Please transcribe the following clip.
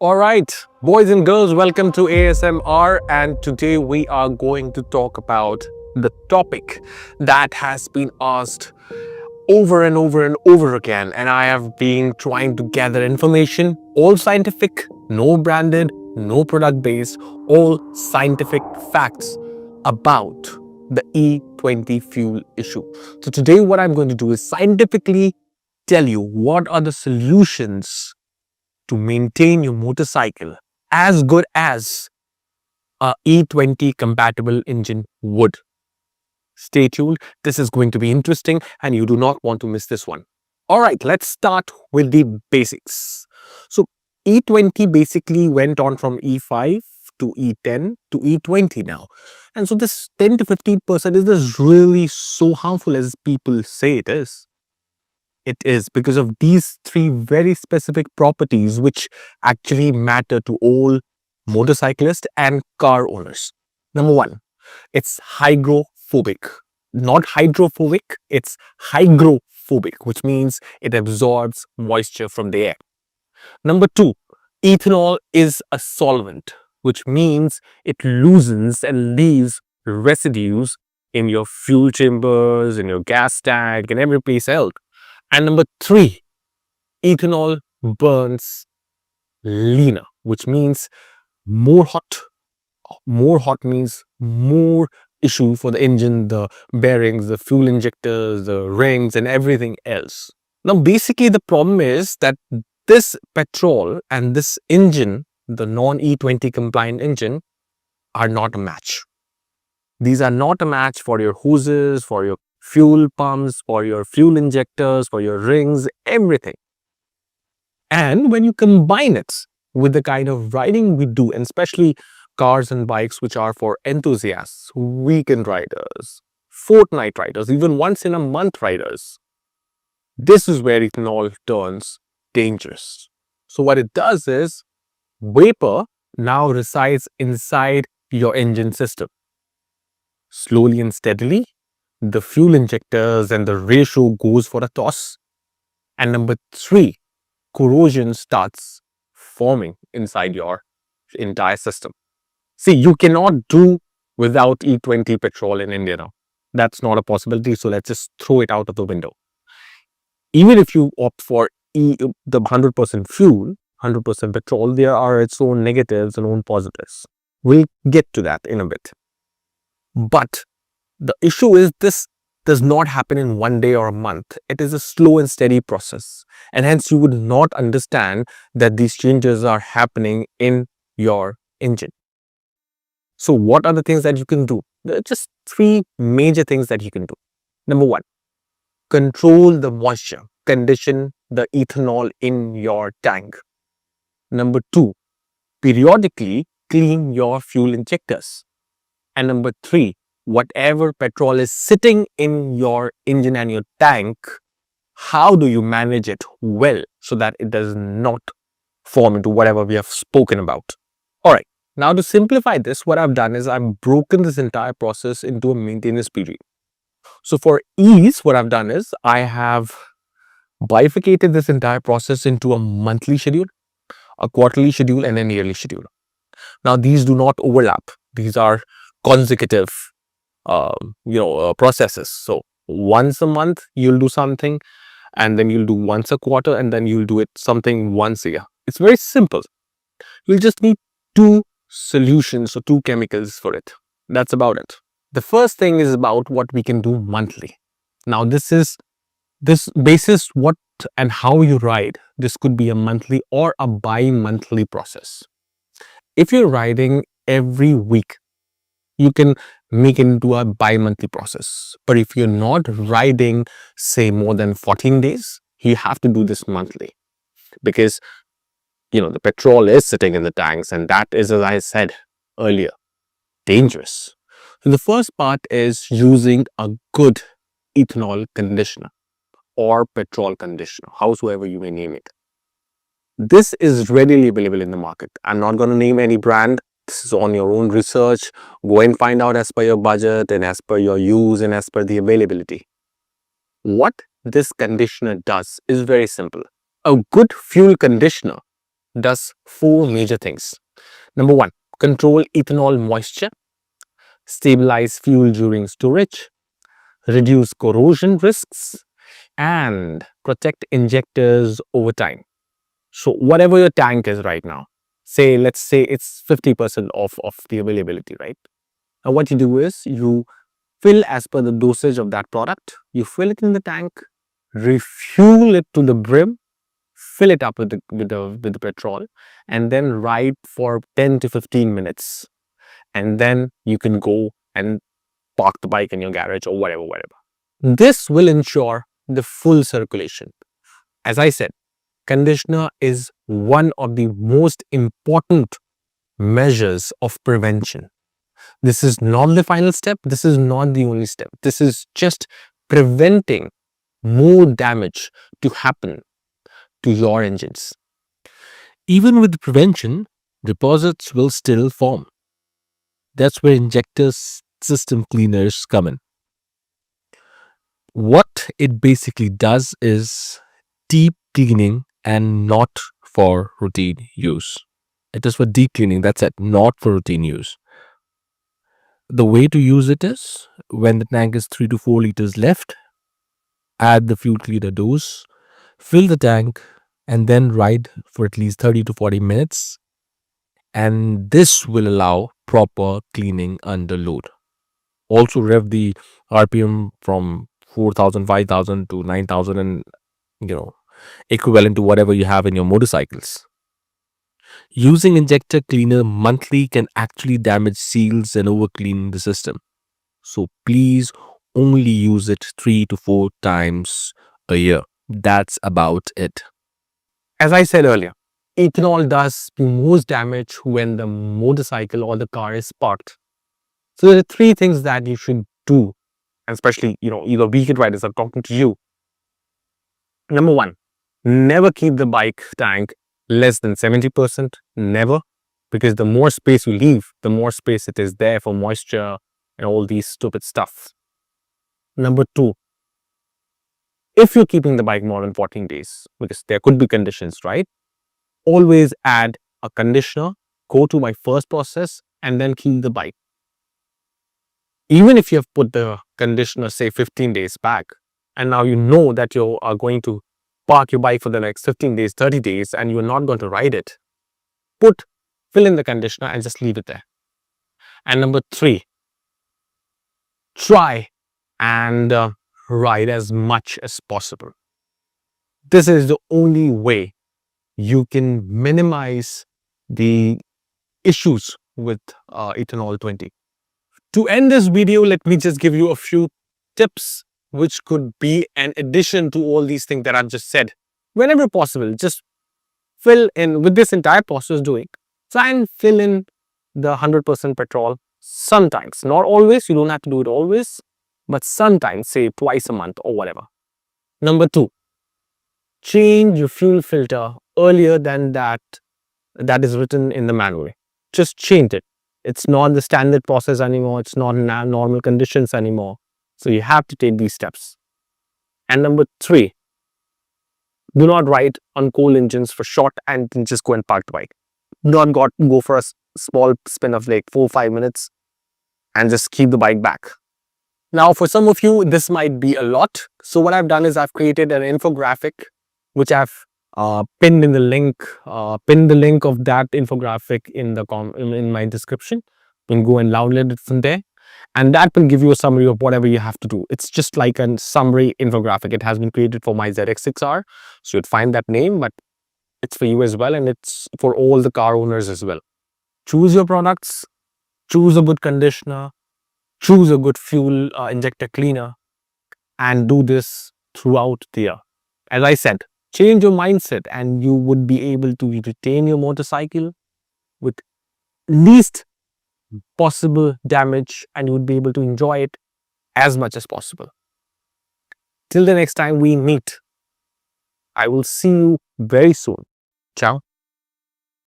All right, boys and girls, welcome to ASMR. And today we are going to talk about the topic that has been asked over and over and over again. And I have been trying to gather information, all scientific, no branded, no product based, all scientific facts about the E20 fuel issue. So today, what I'm going to do is scientifically tell you what are the solutions to maintain your motorcycle as good as a E20 compatible engine would. Stay tuned. This is going to be interesting and you do not want to miss this one. All right, let's start with the basics. So E20 basically went on from E5 to E10 to E20 now. And so this 10 to 15% is this really so harmful as people say it is? It is because of these three very specific properties which actually matter to all motorcyclists and car owners. Number one, it's hydrophobic. Not hydrophobic, it's hygrophobic, which means it absorbs moisture from the air. Number two, ethanol is a solvent, which means it loosens and leaves residues in your fuel chambers, in your gas tank, and every place else. And number three, ethanol burns leaner, which means more hot. More hot means more issue for the engine, the bearings, the fuel injectors, the rings, and everything else. Now, basically, the problem is that this petrol and this engine, the non-E20 compliant engine, are not a match. These are not a match for your hoses, for your fuel pumps, for your fuel injectors, for your rings, everything. And when you combine it with the kind of riding we do, and especially cars and bikes which are for enthusiasts, weekend riders, fortnight riders, even once in a month riders, this is where ethanol turns dangerous. So what it does is vapor now resides inside your engine system. Slowly and steadily, the fuel injectors and the ratio goes for a toss. And number three, corrosion starts forming inside your entire system. See, you cannot do without E20 petrol in India now. That's not a possibility. So let's just throw it out of the window. Even if you opt for the 100% fuel, 100% petrol, there are its own negatives and own positives. We'll get to that in a bit. But the issue is this does not happen in one day or a month. It is a slow and steady process. And hence you would not understand that these changes are happening in your engine. So what are the things that you can do? There are just three major things that you can do. Number one, control the moisture, condition the ethanol in your tank. Number two, periodically clean your fuel injectors. And number three, whatever petrol is sitting in your engine and your tank, how do you manage it well so that it does not form into whatever we have spoken about? All right, now to simplify this, what I've done is I've broken this entire process into a maintenance period. So for ease, what I've done is I have bifurcated this entire process into a monthly schedule, a quarterly schedule, and a yearly schedule. Now, these do not overlap. These are consecutive processes. So once a month you'll do something, and then you'll do once a quarter, and then you'll do it something once a year. It's very simple. You'll just need two solutions or two chemicals for it. That's about it. The first thing is about what we can do monthly. Now this basis what and how you ride. This could be a monthly or a bi-monthly process. If you're riding every week, you can make it into a bi-monthly process. But if you're not riding, say, more than 14 days, you have to do this monthly. Because, the petrol is sitting in the tanks, and that is, as I said earlier, dangerous. So the first part is using a good ethanol conditioner or petrol conditioner, howsoever you may name it. This is readily available in the market. I'm not going to name any brand. This is on your own research. Go and find out as per your budget and as per your use and as per the availability. What this conditioner does is very simple. A good fuel conditioner does four major things. Number one, control ethanol moisture, stabilize fuel during storage, reduce corrosion risks, and protect injectors over time. So whatever your tank is right now, let's say it's 50% of the availability, right? And what you do is you fill as per the dosage of that product. You fill it in the tank, refuel it to the brim, fill it up with the petrol, and then ride for 10 to 15 minutes. And then you can go and park the bike in your garage or whatever. This will ensure the full circulation. As I said, conditioner is one of the most important measures of prevention. This is not the final step. This is not the only step. This is just preventing more damage to happen to your engines. Even with prevention, deposits will still form. That's where injector system cleaners come in. What it basically does is deep cleaning and not for routine use. It is for deep cleaning, that's it, not for routine use. The way to use it is when the tank is 3 to 4 liters left, add the fuel cleaner dose, fill the tank, and then ride for at least 30 to 40 minutes. And this will allow proper cleaning under load. Also rev the RPM from 4,000, 5,000 to 9,000 and equivalent to whatever you have in your motorcycles. Using injector cleaner monthly can actually damage seals and overclean the system. So please only use it 3 to 4 times a year. That's about it. As I said earlier, ethanol does the most damage when the motorcycle or the car is parked. So there are three things that you should do, especially either weekend riders are talking to you. Number one, never keep the bike tank less than 70%. Never, because the more space you leave, the more space it is there for moisture and all these stupid stuff. Number two, if you're keeping the bike more than 14 days, because there could be conditions, right? Always add a conditioner, go to my first process, and then keep the bike. Even if you have put the conditioner, say 15 days back, and now you know that you are going to park your bike for the next 15 days, 30 days, and you're not going to ride it, fill in the conditioner and just leave it there. And number three, try and ride as much as possible. This is the only way you can minimize the issues with ethanol 20. To end this video, let me just give you a few tips which could be an addition to all these things that I've just said. Whenever possible, just fill in with this entire process doing. Try and fill in the 100% petrol sometimes. Not always, you don't have to do it always, but sometimes, say twice a month or whatever. Number two, change your fuel filter earlier than that is written in the manual. Just change it. It's not the standard process anymore. It's not normal conditions anymore. So you have to take these steps. And number three, do not ride on coal engines for short and then just go and park the bike. Do not go for a small spin of like 4-5 minutes and just keep the bike back. Now, for some of you, this might be a lot. So what I've done is I've created an infographic, which I've pinned the link of that infographic in my description. You can go and download it from there, and that will give you a summary of whatever you have to do. It's just like a summary infographic. It has been created for my ZX6R, so you'd find that name, but it's for you as well, and it's for all the car owners as well. Choose your products, choose a good conditioner, choose a good fuel injector cleaner, and do this throughout the year. As I said, change your mindset and you would be able to retain your motorcycle with least possible damage, and you would be able to enjoy it as much as possible. Till the next time we meet, I will see you very soon. Ciao.